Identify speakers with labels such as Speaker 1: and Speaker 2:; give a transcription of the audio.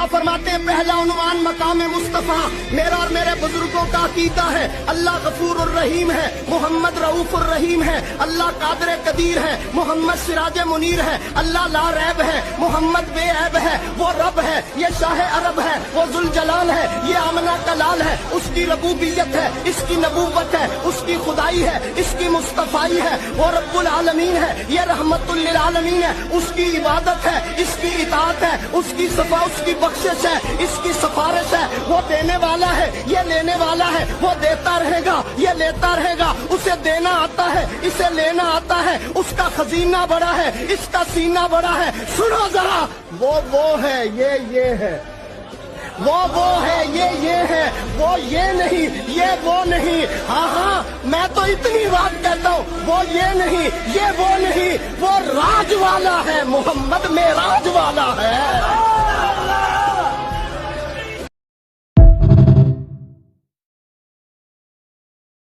Speaker 1: अल्लाह फरमाते हैं पहला उन्वान मकाम मुस्तफ़ा मेरा और मेरे बुजुर्गों का अकीदा है। अल्लाह गफूर रहीम है, मोहम्मद रऊफ रहीम है। अल्लाह कादर कदीर है, मोहम्मद सिराज मुनीर है। अल्लाह ला रैब है, मोहम्मद बेऐब है। वो रब है, ये शाह अरब है, वो जुल जलाल है, ये आमना का लाल है। उसकी रबूबियत है, इसकी नबूवत है, उसकी खुदाई है, इसकी मुस्तफाई है। वो रब्बुल आलमीन है, ये रहमतुल लिल आलमीन है। उसकी इबादत है, इसकी इताअत है, उसकी सफा उसकी बख्शिश है, इसकी सिफारिश है। वो देने वाला है, ये लेने वाला है। वो देता रहेगा, ये लेता रहेगा। उसे देना आता है, इसे लेना आता है। उसका खजीना बड़ा है, इसका सीना बड़ा है। सुनो जरा, वो है, ये है। वो है, ये है। वो ये नहीं, ये वो नहीं। हाँ, मैं तो इतनी बात कहता हूँ, वो ये नहीं, ये वो नहीं। वो राज वाला है, मोहम्मद में राज वाला है।